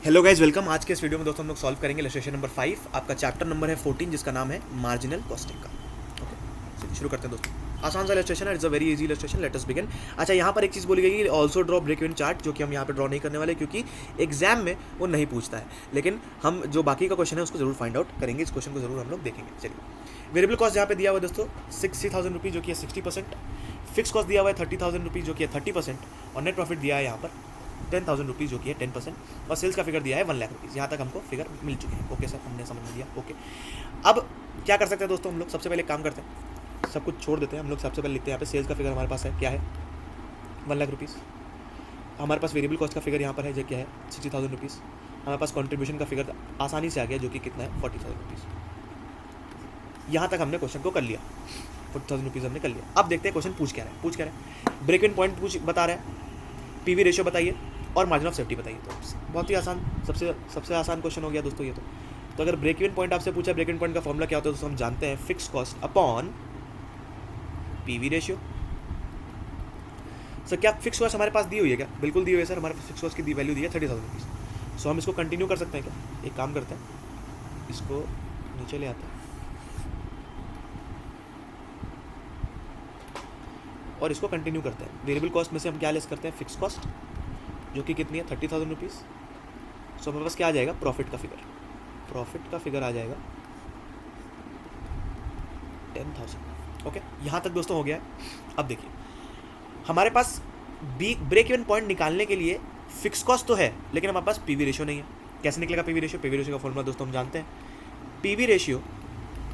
Hello guys, welcome. आज के इस वीडियो में दोस्तों हम लोग सॉल्व करेंगे इलस्ट्रेशन नंबर 5। आपका चैप्टर नंबर है 14 जिसका नाम है मार्जिनल कॉस्टिंग का। ओके, शुरू करते हैं दोस्तों। आसान सा इलस्ट्रेशन है, it's a very easy illustration. Let us begin. अच्छा, यहाँ पर एक चीज़ बोली गई है, also draw break even chart, जो कि हम यहाँ पे ड्रॉ नहीं करने वाले क्योंकि एग्जाम में वो नहीं पूछता है, लेकिन हम जो बाकी का क्वेश्चन है उसको जरूर फाइंड आउट करेंगे। इस क्वेश्चन को जरूर हम लोग देखेंगे। चलिए, वेरिएबल कॉस्ट यहाँ पे दिया हुआ है दोस्तों 60,000 रुपीज़, जो कि है 60%। फिक्स कॉस्ट दिया हुआ है 30,000 रुपीज़, जो कि है 30%। और नेट प्रॉफिट दिया है यहाँ पर 10,000 रुपीज़, जो कि है 10%। और सेल्स का फिगर दिया है 1 लाख रुपीज़। यहाँ तक हमको फिगर मिल चुके हैं। ओके सर, हमने समझ लिया। ओके, अब क्या कर सकते हैं दोस्तों हम लोग? सबसे पहले काम करते हैं, सब कुछ छोड़ देते हैं। हम लोग सबसे पहले लिखते हैं यहाँ पे सेल्स का फिगर हमारे पास है, क्या है 1 लाख रुपीज़। हमारे पास वेरिएबल कॉस्ट का फिगर यहाँ पर है, जो क्या है 60,000 रुपीज़। हमारे पास कॉन्ट्रीब्यूशन का फिगर आसानी से आ गया, जो कि कितना है 40,000 रुपीज़। यहाँ तक हमने क्वेश्चन को कर लिया, 40,000 रुपीज़ हमने कर लिया। अब देखते हैं क्वेश्चन पूछ क्या रहा है। ब्रेक इवन पॉइंट बता रहा है, पीवी रेशियो बताइए और मार्जिन ऑफ सेफ्टी बताइए। तो बहुत ही आसान, सबसे आसान क्वेश्चन हो गया दोस्तों ये तो अगर ब्रेक इवन पॉइंट आपसे पूछा, ब्रेक इवन पॉइंट का फॉर्मूला क्या होता है दोस्तों? हम जानते हैं, fix cost upon PV ratio. Sir क्या फिक्स कॉस्ट हमारे पास दी हुई है? क्या बिल्कुल दी हुई है सर। हमारे पास फिक्स कॉस्ट की वैल्यू दी है 30,000 रुपीज़। सो हम इसको कंटिन्यू कर सकते हैं क्या? एक काम करते हैं, इसको नीचे ले आते हैं और इसको कंटिन्यू करते हैं। वेरिएबल कॉस्ट में से हम क्या लेस करते हैं? फिक्स कॉस्ट, जो कि कितनी है 30,000 रुपीज़। सो हमारे पास क्या आ जाएगा? प्रॉफिट का फिगर आ जाएगा 10,000। ओके, यहाँ तक दोस्तों हो गया है। अब देखिए, हमारे पास ब्रेक इवन पॉइंट निकालने के लिए फिक्स कॉस्ट तो है, लेकिन हमारे पास पीवी रेशियो नहीं है। कैसे निकलेगा पीवी रेशियो? पीवी रेशियो का फॉर्मूला दोस्तों हम जानते हैं, PV ratio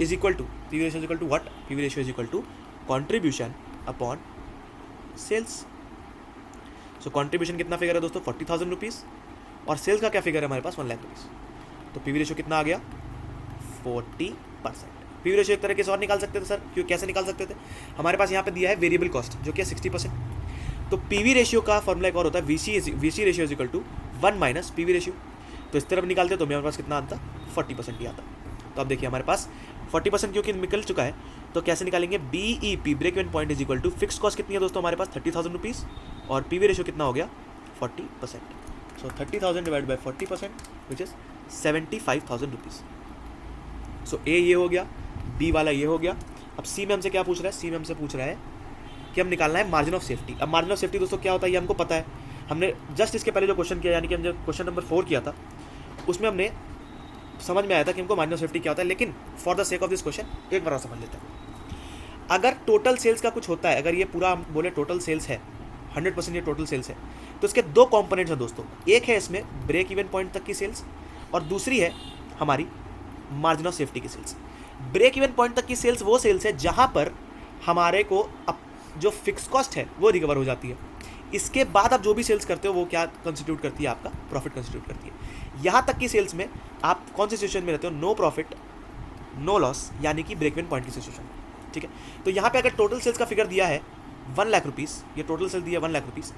is equal to what? PV ratio is equal to contribution upon sales. So contribution कितना फिगर है दोस्तों? 40,000 रुपीज़। और सेल्स का क्या फिगर है हमारे पास? 1 लाख रुपीज़। तो पीवी रेशियो कितना आ गया? 40%। पीवी रेशियो एक तरीके से और निकाल सकते थे सर। क्यों, कैसे निकाल सकते थे? हमारे पास यहाँ पे दिया है वेरिएबल कॉस्ट, जो कि है 60%। तो पीवी रेशियो का फॉर्मूला एक और होता है, VC ratio is equal to 1 minus PV ratio. तो इस तरफ निकालते तो हमारे पास कितना आता? 40% ही आता। तो अब देखिए, हमारे पास 40% क्योंकि निकल चुका है, तो कैसे निकालेंगे? BEP break even point is equal to fix cost कितनी है दोस्तों हमारे पास? 30,000 रुपीज़। और पीवी रेशियो कितना हो गया? 40%। So 30,000 divide by 40%, which is 75,000 rupees. So A ये हो गया, बी वाला ये हो गया। अब सी में हमसे क्या पूछ रहा है? सी में हमसे पूछ रहा है कि हम निकालना है मार्जिन ऑफ सेफ्टी। अब मार्जिन ऑफ सेफ्टी दोस्तों क्या होता है ये हमको पता है। हमने जस्ट इसके पहले जो क्वेश्चन किया, यानी कि हम जब क्वेश्चन नंबर 4 किया था, उसमें हमने समझ में आया था कि हमको मार्जिन ऑफ सेफ्टी क्या होता है। लेकिन for the sake of this question एक बार और समझ लेते हैं। अगर टोटल सेल्स का कुछ होता है, अगर ये पूरा हम बोले टोटल सेल्स है, 100% ये टोटल सेल्स है, तो इसके दो कंपोनेंट्स हैं दोस्तों। एक है इसमें ब्रेक इवन पॉइंट तक की सेल्स, और दूसरी है हमारी मार्जिन ऑफ सेफ्टी की सेल्स। ब्रेक इवन पॉइंट तक की सेल्स वो सेल्स है जहां पर हमारे को जो फिक्स कॉस्ट है वो रिकवर हो जाती है। इसके बाद आप जो भी सेल्स करते हो वो क्या कंस्टिट्यूट करती है? आपका प्रॉफिट कंस्टिट्यूट करती है। यहां तक की सेल्स में आप कौन सी सिचुएशन में रहते हो? नो प्रॉफिट नो लॉस, यानी कि ब्रेक इवन पॉइंट की सिचुएशन। ठीक है, तो यहाँ पे अगर टोटल सेल्स का फिगर दिया है 1 लाख रुपीज़, ये टोटल सेल दिया 1 लाख रुपीज़,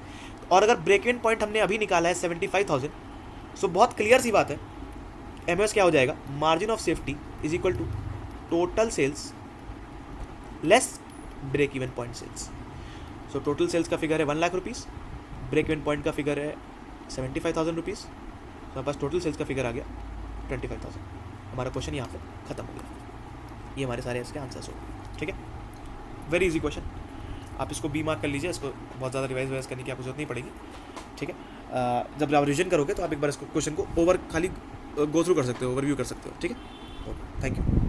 और अगर ब्रेक इवन पॉइंट हमने अभी निकाला है 75,000, सो बहुत क्लियर सी बात है, एमओएस क्या हो जाएगा? Margin of safety is equal to total sales less break even point sales. So total sales का फिगर है 1 lakh rupees, break even point का फिगर है 75,000 रुपीज़। तो हमारे पास टोटल सेल्स का फिगर आ गया 25,000। हमारा क्वेश्चन यहाँ पे खत्म हो गया। ये हमारे सारे इसके आंसर्स हो गए। ठीक है, वेरी इजी क्वेश्चन। आप इसको बी मार्क कर लीजिए, इसको बहुत ज़्यादा रिवाइज करने की आपको जरूरत नहीं पड़ेगी। ठीक है, जब आप रिविजन करोगे तो आप एक बार इसको क्वेश्चन को खाली गो थ्रू कर सकते हो, ओवरव्यू कर सकते हो। ठीक है, ओके, थैंक यू।